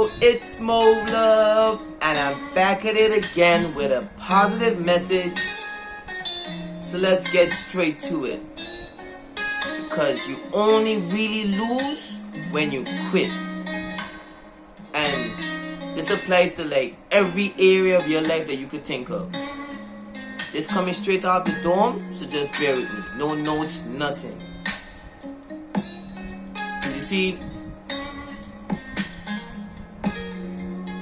Yo, it's Molove, and I'm back at it again with a positive message. So let's get straight to it. Because you only really lose when you quit. And this applies to like every area of your life that you could think of. This coming straight out the dome, so just bear with me. No notes, nothing. You see,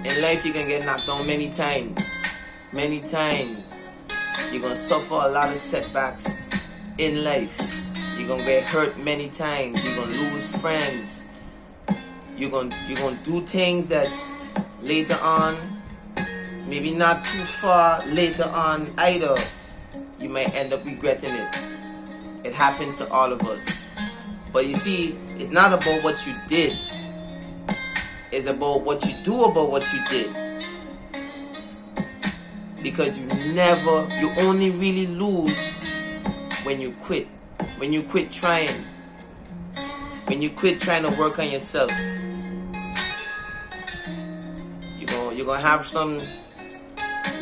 in life you can get knocked down many times. Many times. You're going to suffer a lot of setbacks in life. You're going to get hurt many times. You're going to lose friends. You're going to do things that later on, maybe not too far later on either, you might end up regretting it. It happens to all of us. But you see, it's not about what you did. It's about what you do about what you did. Because you only really lose when you quit. When you quit trying. When you quit trying to work on yourself. You're going to have some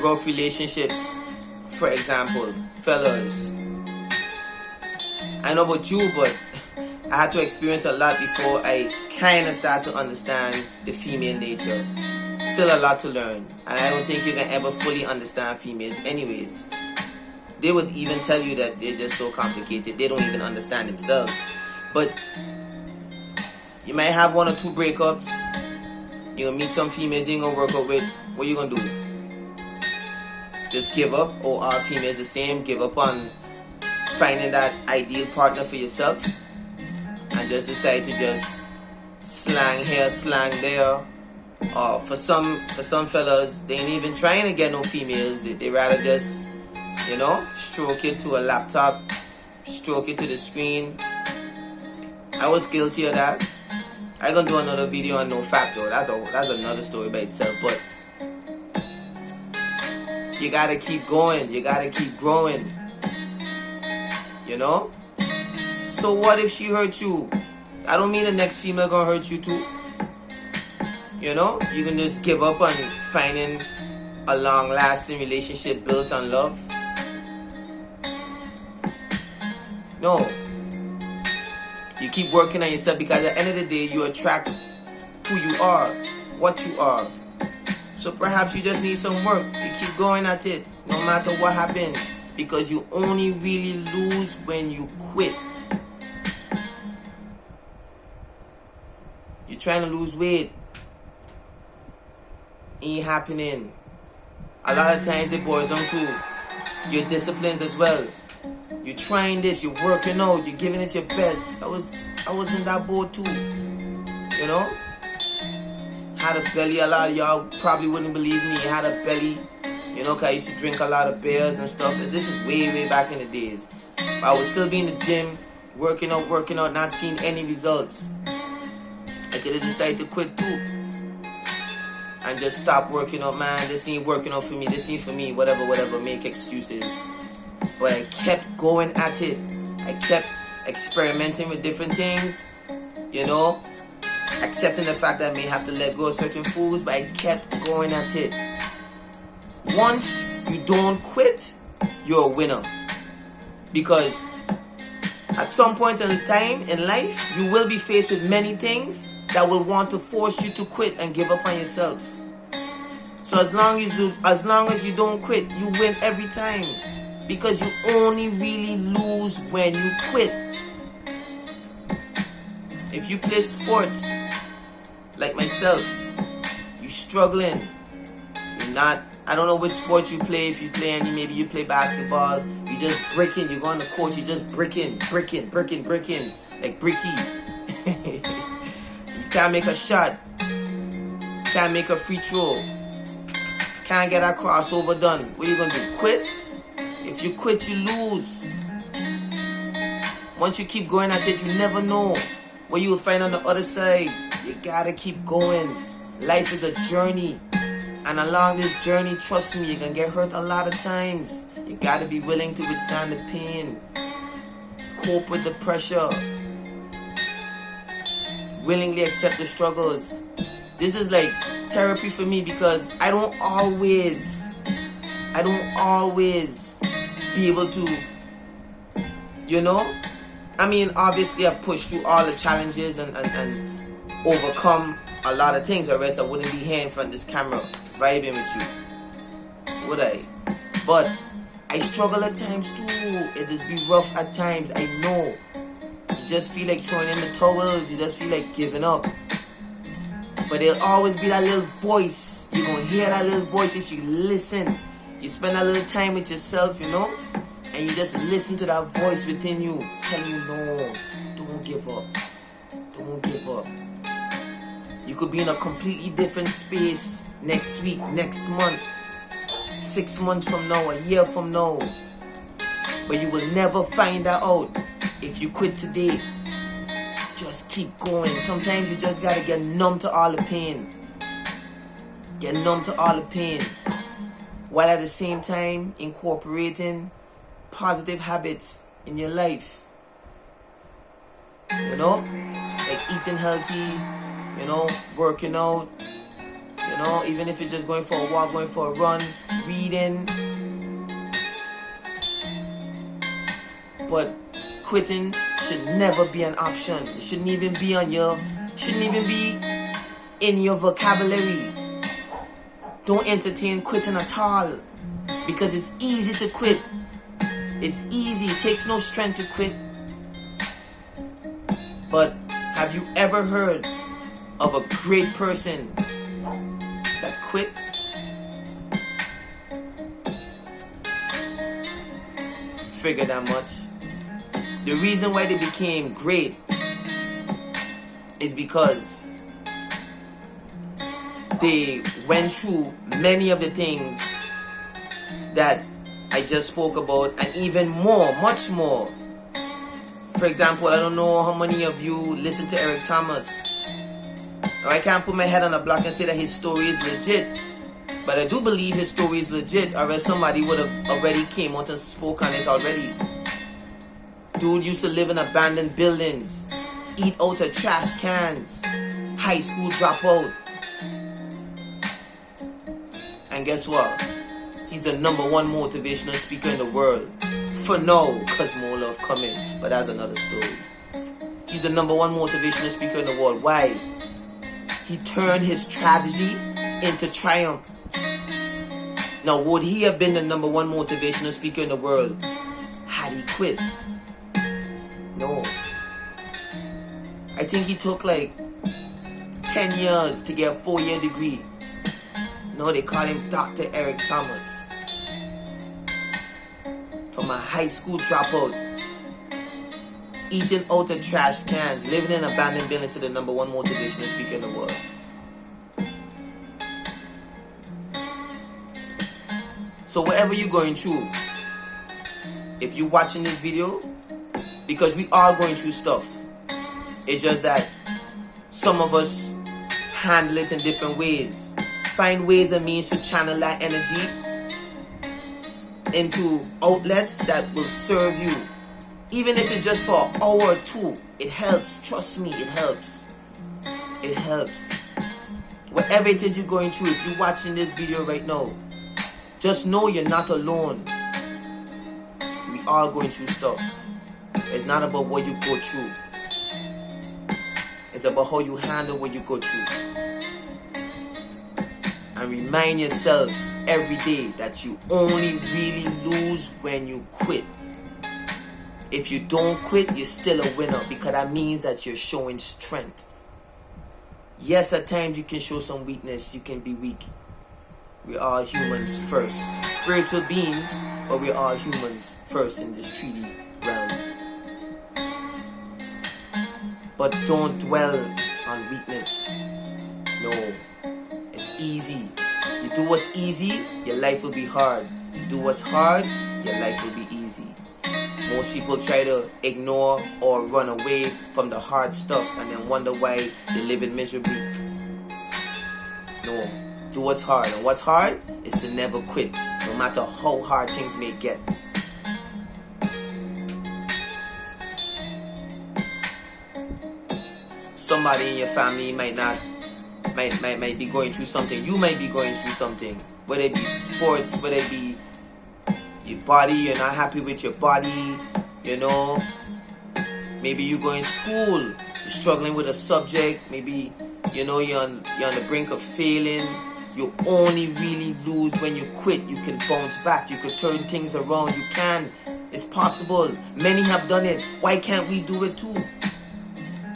rough relationships. For example, fellas. I know about you, but I had to experience a lot before I kind of start to understand the female nature. Still a lot to learn. And I don't think you can ever fully understand females anyways. They would even tell you that they're just so complicated. They don't even understand themselves. But you might have one or two breakups. You're going to meet some females you ain't going to work out with. What you going to do? Just give up? Or are females the same? Give up on finding that ideal partner for yourself? And just decide to just slang here, slang there. Or for some fellas, they ain't even trying to get no females. They rather just, stroke it to a laptop, stroke it to the screen. I was guilty of that. I gonna do another video on no fap though. That's another story by itself. But you gotta keep going. You gotta keep growing. So what if she hurt you? I don't mean the next female gonna hurt you too. You can just give up on finding a long-lasting relationship built on love. No. You keep working on yourself because at the end of the day, you attract who you are, what you are. So perhaps you just need some work. You keep going at it, no matter what happens. Because you only really lose when you quit. You're trying to lose weight. Ain't happening. A lot of times it boils down to your disciplines as well. You're trying this, you're working out, you're giving it your best. I was in that boat too. Had a belly. A lot of y'all probably wouldn't believe me. Had a belly. Cause I used to drink a lot of beers and stuff. This is way back in the days. But I would still be in the gym, working out, not seeing any results. I could have decided to quit too. And just stop working out, man. This ain't working out for me. This ain't for me. Whatever. Make excuses. But I kept going at it. I kept experimenting with different things. Accepting the fact that I may have to let go of certain foods. But I kept going at it. Once you don't quit, you're a winner. Because at some point in time in life, you will be faced with many things that will want to force you to quit and give up on yourself. So as long as you don't quit, you win every time. Because you only really lose when you quit. If you play sports, like myself, you're struggling. You're not, I don't know which sport you play. If you play any, maybe you play basketball. You just bricking. You go on the court, you just bricking. Like bricky. You can't make a shot. Can't make a free throw. Can't get a crossover done. What are you going to do? Quit? If you quit, you lose. Once you keep going at it, you never know what you will find on the other side. You gotta keep going. Life is a journey. And along this journey, trust me, you're going to get hurt a lot of times. You gotta be willing to withstand the pain. Cope with the pressure. Willingly accept the struggles. This is like therapy for me, because I don't always be able to, you know? I mean, obviously I've pushed through all the challenges and overcome a lot of things, or else I wouldn't be here in front of this camera vibing with you, would I? But I struggle at times too. It just be rough at times, I know. You just feel like throwing in the towels, you just feel like giving up. But there'll always be that little voice. You're gonna hear that little voice if you listen. You spend a little time with yourself, you know, and you just listen to that voice within you telling you, no, don't give up. Don't give up. You could be in a completely different space next week, next month, 6 months from now, a year from now. But you will never find that out if you quit today. Just keep going. Sometimes you just gotta get numb to all the pain. Get numb to all the pain, while at the same time incorporating positive habits in your life. You know, like eating healthy, you know, working out, you know, even if it's just going for a walk, going for a run, reading. But quitting should never be an option. It shouldn't even be in your vocabulary. Don't entertain quitting at all, because it's easy to quit. It's easy. It takes no strength to quit. But have you ever heard of a great person that quit? Figure that much. The reason why they became great is because they went through many of the things that I just spoke about, and even more, much more. For example, I don't know how many of you listen to Eric Thomas. Now, I can't put my head on a block and say that his story is legit, but I do believe his story is legit, or else somebody would have already came out and spoke on it already. Dude used to live in abandoned buildings, eat out of trash cans, high school dropout. And guess what? He's the #1 motivational speaker in the world. For now, because more love coming. But that's another story. He's the #1 motivational speaker in the world. Why? He turned his tragedy into triumph. Now, would he have been the #1 motivational speaker in the world had he quit? No. I think he took like 10 years to get a 4-year degree. No, they call him Dr. Eric Thomas. From a high school dropout, eating out of trash cans, living in abandoned buildings, to the #1 motivational speaker in the world. So whatever you're going through, if you're watching this video, because we are going through stuff, it's just that some of us handle it in different ways. Find ways and means to channel that energy into outlets that will serve you. Even if it's just for an hour or two, it helps. Trust me, it helps. It helps. Whatever it is you're going through, if you're watching this video right now, just know you're not alone. We are going through stuff. It's not about what you go through. It's about how you handle what you go through. And remind yourself every day that you only really lose when you quit. If you don't quit, you're still a winner, because that means that you're showing strength. Yes, at times you can show some weakness. You can be weak. We are humans first. Spiritual beings, but we are humans first in this 3D realm. But don't dwell on weakness. No. It's easy. You do what's easy, your life will be hard. You do what's hard, your life will be easy. Most people try to ignore or run away from the hard stuff and then wonder why they're living miserably. No. Do what's hard. And what's hard is to never quit, no matter how hard things may get. Somebody in your family might might be going through something. You might be going through something. Whether it be sports, whether it be your body, you're not happy with your body, you know. Maybe you go in school, you're struggling with a subject. Maybe, you know, you're on the brink of failing. You only really lose when you quit. You can bounce back. You can turn things around. You can. It's possible. Many have done it. Why can't we do it too?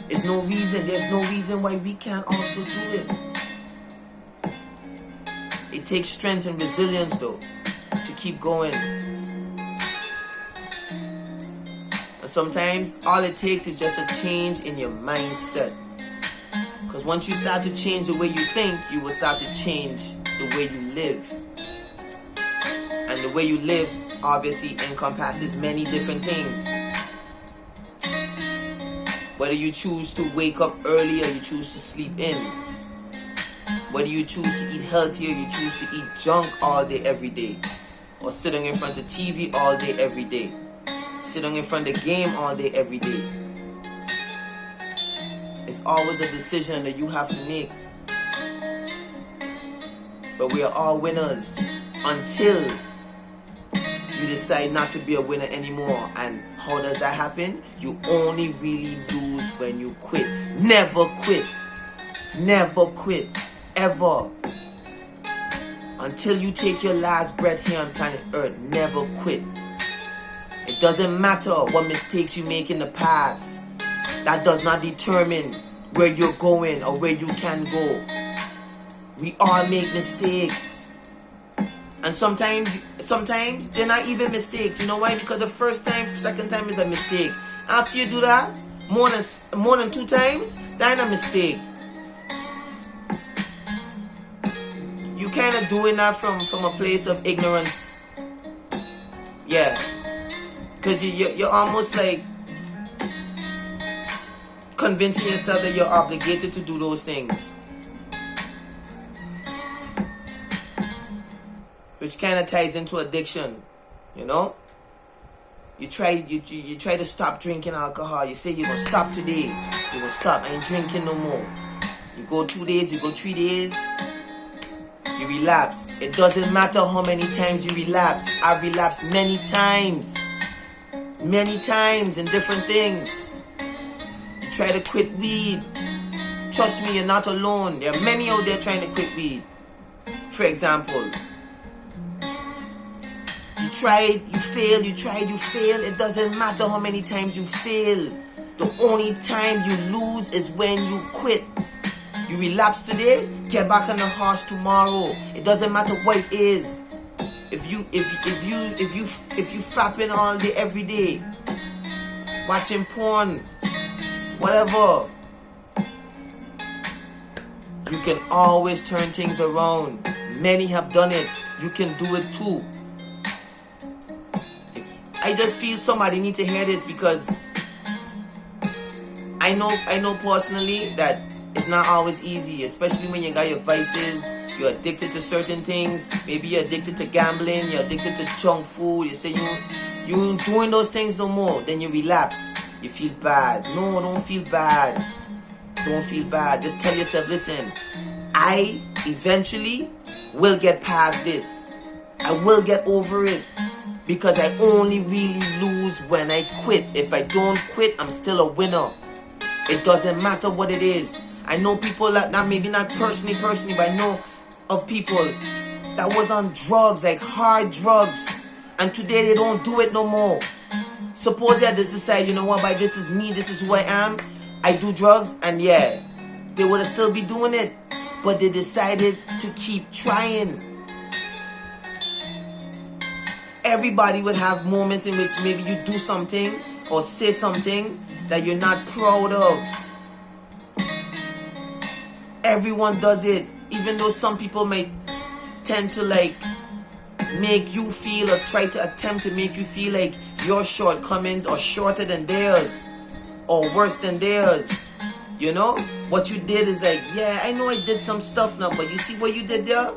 There's no reason why we can't also do it. It takes strength and resilience though to keep going. And sometimes all it takes is just a change in your mindset. Because once you start to change the way you think, you will start to change the way you live. And the way you live obviously encompasses many different things. Whether you choose to wake up early or you choose to sleep in. Whether you choose to eat healthy or you choose to eat junk all day, every day. Or sitting in front of TV all day, every day. Sitting in front of the game all day, every day. It's always a decision that you have to make. But we are all winners until you decide not to be a winner anymore. And how does that happen? You only really lose when you quit. Never quit. Never quit. Ever. Until you take your last breath here on planet Earth, never quit. It doesn't matter what mistakes you make in the past. That does not determine where you're going or where you can go. We all make mistakes. And sometimes they're not even mistakes. You know why? Because the first time, second time is a mistake. After you do that, more than 2 times, that's a mistake. You kind of doing that from a place of ignorance. Yeah. Because you're almost like convincing yourself that you're obligated to do those things. Which kind of ties into addiction, you know. You try to stop drinking alcohol. You say you're gonna stop today. You're gonna stop. I ain't drinking no more. You go 2 days. You go 3 days. You relapse. It doesn't matter how many times you relapse. I've relapsed many times in different things. You try to quit weed. Trust me, you're not alone. There are many out there trying to quit weed. For example. You tried, you failed, you tried, you failed. It doesn't matter how many times you fail. The only time you lose is when you quit. You relapse today, get back on the horse tomorrow. It doesn't matter what it is. If you fapping all day, every day, watching porn, whatever, you can always turn things around. Many have done it. You can do it too. I just feel somebody need to hear this because I know personally that it's not always easy, especially when you got your vices, you're addicted to certain things. Maybe you're addicted to gambling, you're addicted to junk food. You say you ain't doing those things no more, then you relapse. You feel bad. No, don't feel bad. Don't feel bad. Just tell yourself, listen, I eventually will get past this. I will get over it. Because I only really lose when I quit. If I don't quit, I'm still a winner. It doesn't matter what it is. I know people that, maybe not personally, but I know of people that was on drugs, like hard drugs. And today they don't do it no more. Suppose they just decide, you know what, by this is me, this is who I am. I do drugs, and yeah, they would have still be doing it. But they decided to keep trying. Everybody would have moments in which maybe you do something or say something that you're not proud of. Everyone does it, even though some people may tend to like make you feel or try to attempt to make you feel like your shortcomings are shorter than theirs or worse than theirs. You know, what you did is like, yeah, I know I did some stuff now, but you see what you did there?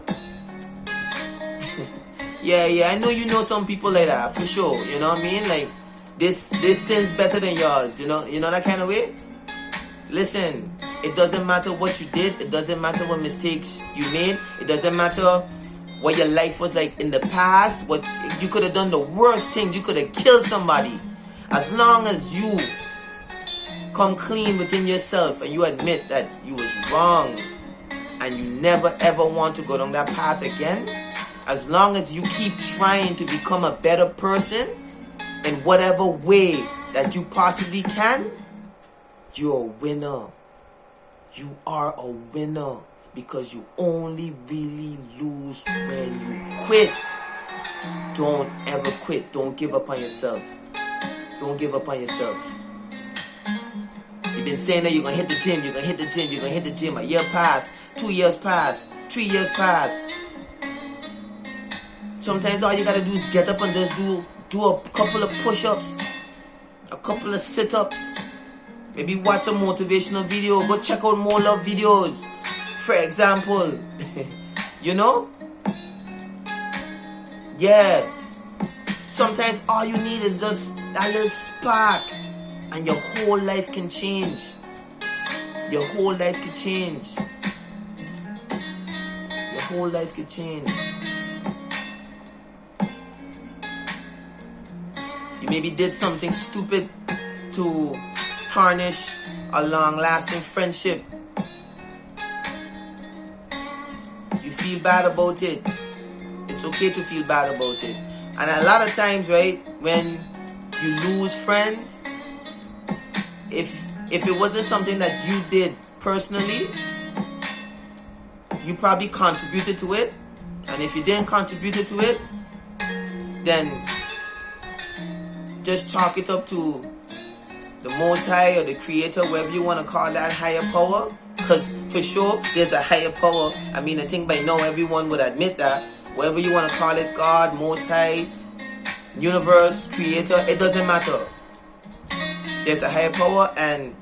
Yeah, I know you know some people like that, for sure, you know what I mean? Like, this sin's better than yours, you know that kind of way? Listen, it doesn't matter what you did. It doesn't matter what mistakes you made. It doesn't matter what your life was like in the past. What you could have done, the worst thing. You could have killed somebody. As long as you come clean within yourself and you admit that you was wrong and you never ever want to go down that path again, as long as you keep trying to become a better person in whatever way that you possibly can, you're a winner. You are a winner, because you only really lose when you quit. Don't ever quit. Don't give up on yourself. Don't give up on yourself. You've been saying that you're going to hit the gym, you're going to hit the gym, you're going to hit the gym. A year passed, 2 years passed, 3 years passed. Sometimes all you got to do is get up and just do a couple of push-ups, a couple of sit-ups. Maybe watch a motivational video. Go check out more love videos, for example. You know? Yeah. Sometimes all you need is just that little spark, and your whole life can change. Your whole life could change. Your whole life could change. You maybe did something stupid to tarnish a long-lasting friendship. You feel bad about it. It's okay to feel bad about it. And a lot of times, right, when you lose friends, if it wasn't something that you did personally, you probably contributed to it. And if you didn't contribute to it, then just chalk it up to the Most High or the Creator, whatever you want to call that higher power. Because for sure, there's a higher power. I mean, I think by now everyone would admit that. Whatever you want to call it, God, Most High, Universe, Creator, it doesn't matter. There's a higher power, and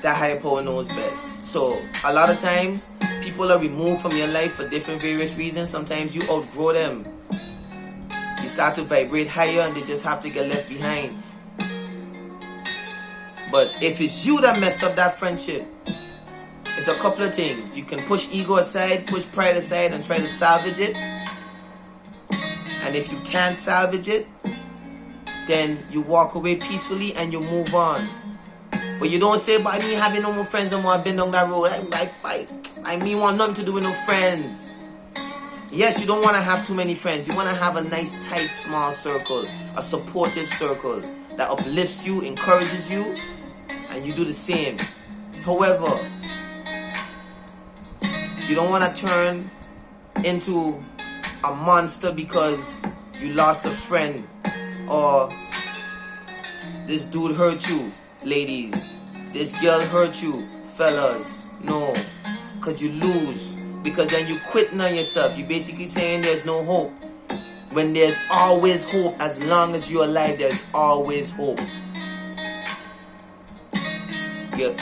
that higher power knows best. So, a lot of times, people are removed from your life for different various reasons. Sometimes you outgrow them. You start to vibrate higher, and they just have to get left behind. But if it's you that messed up that friendship, it's a couple of things. You can push ego aside, push pride aside, and try to salvage it. And if you can't salvage it, then you walk away peacefully and you move on. But you don't say, but I mean having no more friends no more. I've been down that road. I mean want nothing to do with no friends. Yes, you don't want to have too many friends. You want to have a nice, tight, small circle. A supportive circle that uplifts you, encourages you, and you do the same. However, you don't want to turn into a monster because you lost a friend, or this dude hurt you, ladies. This girl hurt you, fellas. No, because you lose. Because then you quitting on yourself. You're basically saying there's no hope. When there's always hope. As long as you're alive, there's always hope.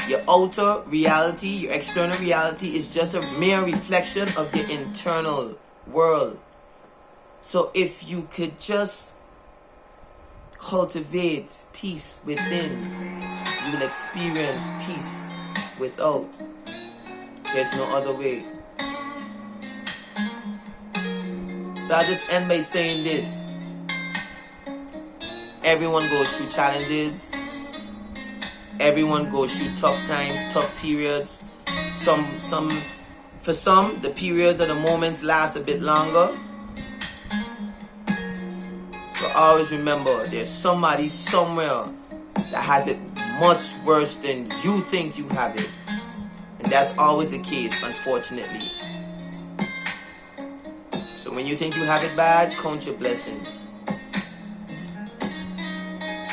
Your outer reality, your external reality is just a mere reflection of your internal world. So if you could just cultivate peace within, you will experience peace without. There's no other way. So I'll just end by saying this. Everyone goes through challenges. Everyone goes through tough times, tough periods. For some, the periods or the moments last a bit longer. But always remember, there's somebody somewhere that has it much worse than you think you have it. And that's always the case, unfortunately. So when you think you have it bad, count your blessings.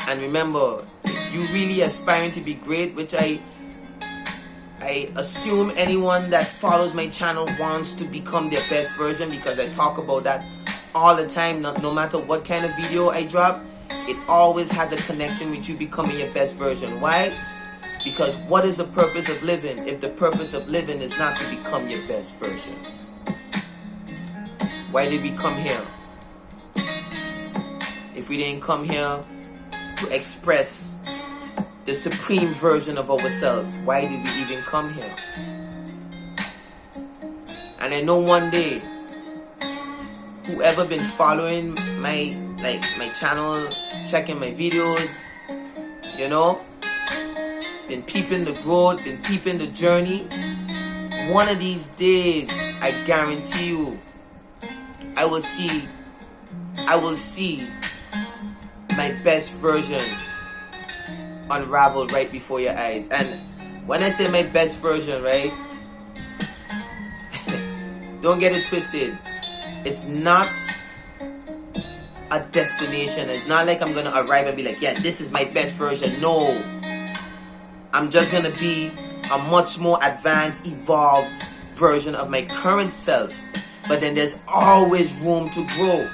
And remember, if you really aspiring to be great, which I assume anyone that follows my channel wants to become their best version, because I talk about that all the time. No matter what kind of video I drop, it always has a connection with you becoming your best version. Why? Because what is the purpose of living if the purpose of living is not to become your best version? Why did we come here? If we didn't come here to express the supreme version of ourselves. Why did we even come here? And I know one day, whoever been following my channel, checking my videos, you know, been peeping the growth, been peeping the journey, one of these days, I guarantee you, I will see my best version unravel right before your eyes. And when I say my best version, right, don't get it twisted. It's not a destination. It's not like I'm gonna arrive and be like, yeah, this is my best version. No, I'm just gonna be a much more advanced, evolved version of my current self. But then there's always room to grow.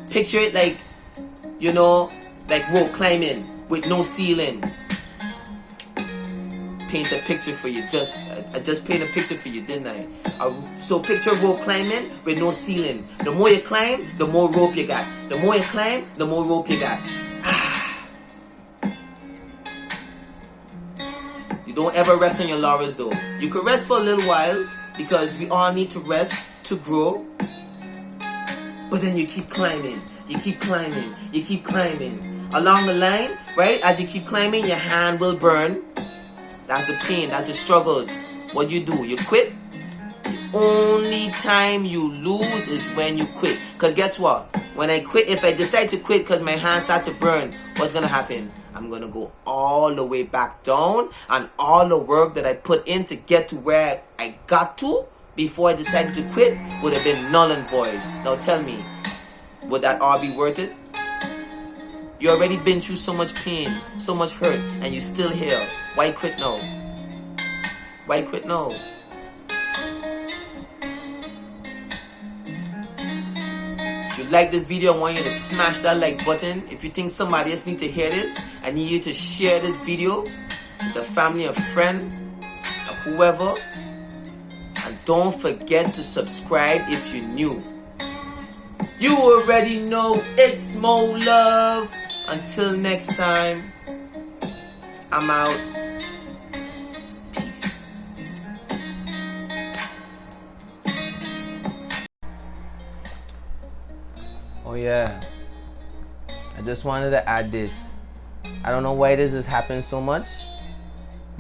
Picture it like, you know, like rope climbing with no ceiling. Paint a picture for you. I just paint a picture for you, didn't I? So picture rope climbing with no ceiling. The more you climb, the more rope you got. The more you climb, the more rope you got. You don't ever rest on your laurels though. You can rest for a little while because we all need to rest to grow. But then you keep climbing. You keep climbing. You keep climbing. Along the line, right? As you keep climbing, your hand will burn. That's the pain. That's the struggles. What do? You quit. The only time you lose is when you quit. Because guess what? When I quit, if I decide to quit because my hands start to burn, what's going to happen? I'm going to go all the way back down. And all the work that I put in to get to where I got to before I decided to quit would have been null and void. Now tell me, would that all be worth it? You already been through so much pain, so much hurt, and you still here. Why quit now? Why quit now? If you like this video, I want you to smash that like button. If you think somebody else needs to hear this, I need you to share this video with a family, a friend, or whoever. And don't forget to subscribe if you're new. You already know it's Molove. Until next time, I'm out. Peace. Oh yeah, I just wanted to add this. I don't know why this has happened so much,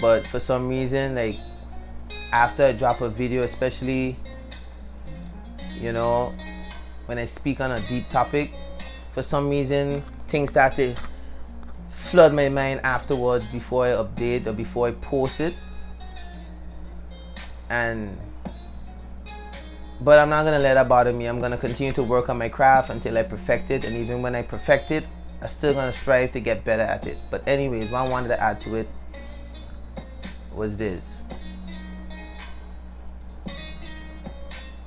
but for some reason, like after I drop a video, especially, you know, when I speak on a deep topic, for some reason things start to flood my mind afterwards before I update or before I post it. But I'm not gonna let that bother me. I'm gonna continue to work on my craft until I perfect it, and even when I perfect it, I'm still gonna strive to get better at it. But anyways, what I wanted to add to it was this.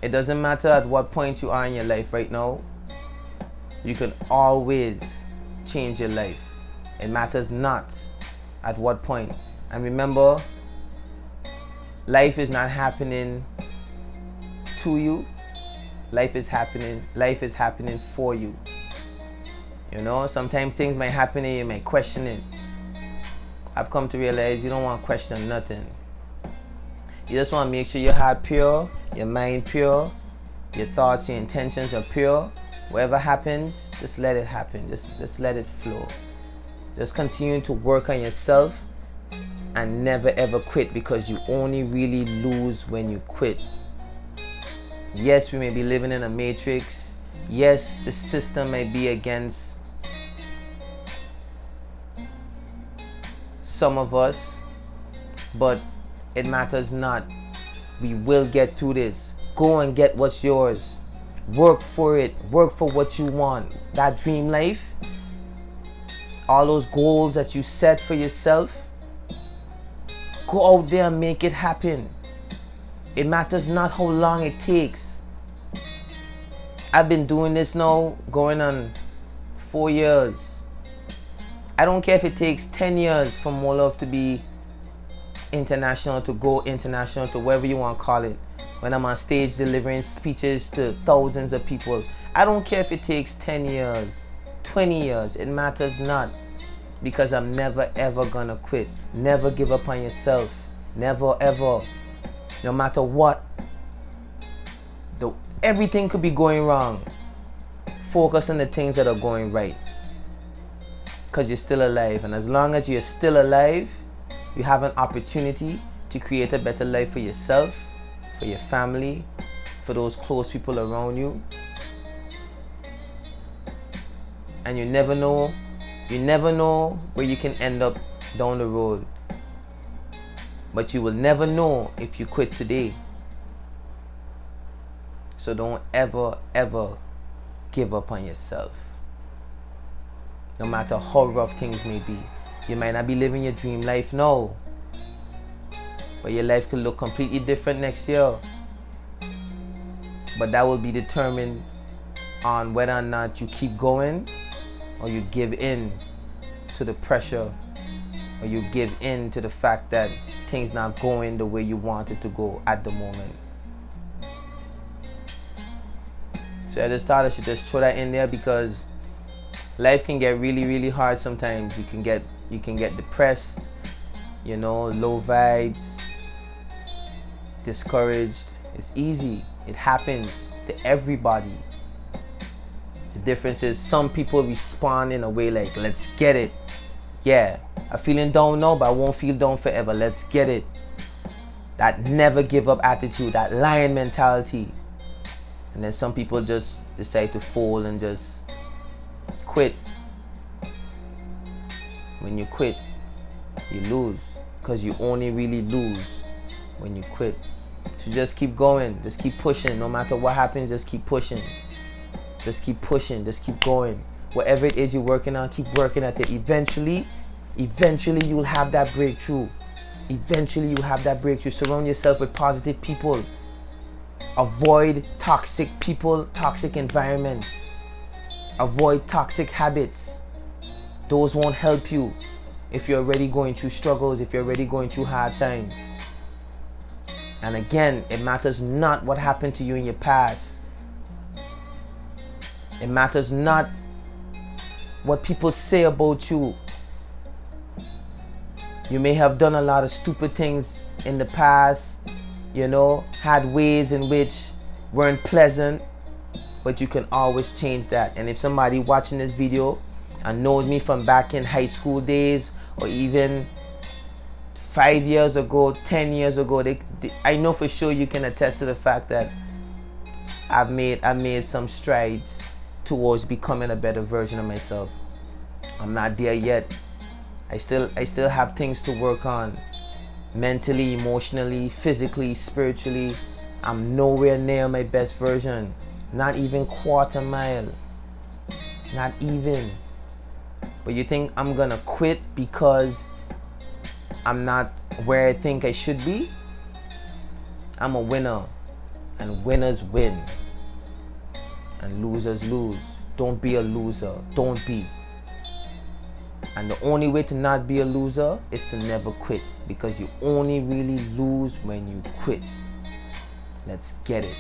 It doesn't matter at what point you are in your life right now. You can always change your life. It matters not at what point. And remember, life is not happening to you. Life is happening for you. You know, sometimes things might happen and you might question it. I've come to realize you don't want to question nothing. You just want to make sure your heart pure, your mind pure, your thoughts, your intentions are pure. Whatever happens, just let it happen. Just let it flow. Just continue to work on yourself and never ever quit, because you only really lose when you quit. Yes, we may be living in a matrix. Yes, the system may be against some of us, but it matters not. We will get through this. Go and get what's yours. Work for it. Work for what you want. That dream life, all those goals that you set for yourself, go out there and make it happen. It matters not how long it takes. I've been doing this now going on 4 years. I don't care if it takes 10 years for Molove to be international, to go international, to whatever you want to call it. When I'm on stage delivering speeches to thousands of people, I don't care if it takes 10 years, 20 years, it matters not. because I'm never ever gonna quit. Never give up on yourself. Never ever. No matter what. Everything could be going wrong. Focus on the things that are going right. Because you're still alive. And as long as you're still alive, you have an opportunity to create a better life for yourself, for your family, for those close people around you. And you never know where you can end up down the road. But you will never know if you quit today. So don't ever, ever give up on yourself. No matter how rough things may be. You might not be living your dream life now, but your life could look completely different next year. But that will be determined on whether or not you keep going, or you give in to the pressure, or you give in to the fact that things not going the way you want it to go at the moment. So I just thought I should just throw that in there, because life can get really, really hard sometimes. You can get depressed, low vibes, discouraged. It's easy. It happens to everybody. The difference is some people respond in a way like, let's get it. Yeah, I'm feeling down now, but I won't feel down forever. Let's get it. That never give up attitude, that lion mentality. And then some people just decide to fold and just quit. When you quit, you lose, because you only really lose when you quit. So just keep going, just keep pushing. No matter what happens, just keep pushing. Just keep pushing, just keep going. Whatever it is you're working on, keep working at it. Eventually you'll have that breakthrough. Eventually you'll have that breakthrough. Surround yourself with positive people. Avoid toxic people, toxic environments. Avoid toxic habits. Those won't help you if you're already going through struggles, if you're already going through hard times. And again, it matters not what happened to you in your past. It matters not what people say about you. You may have done a lot of stupid things in the past, had ways in which weren't pleasant, but you can always change that. And if somebody watching this video and knows me from back in high school days, or even 5 years ago, 10 years ago, I know for sure you can attest to the fact that I've made some strides towards becoming a better version of myself. I'm not there yet. I still have things to work on. Mentally, emotionally, physically, spiritually. I'm nowhere near my best version. Not even quarter mile. Not even. But you think I'm gonna quit because I'm not where I think I should be? I'm a winner. And winners win. And losers lose. Don't be a loser. Don't be. And the only way to not be a loser is to never quit, because you only really lose when you quit. Let's get it.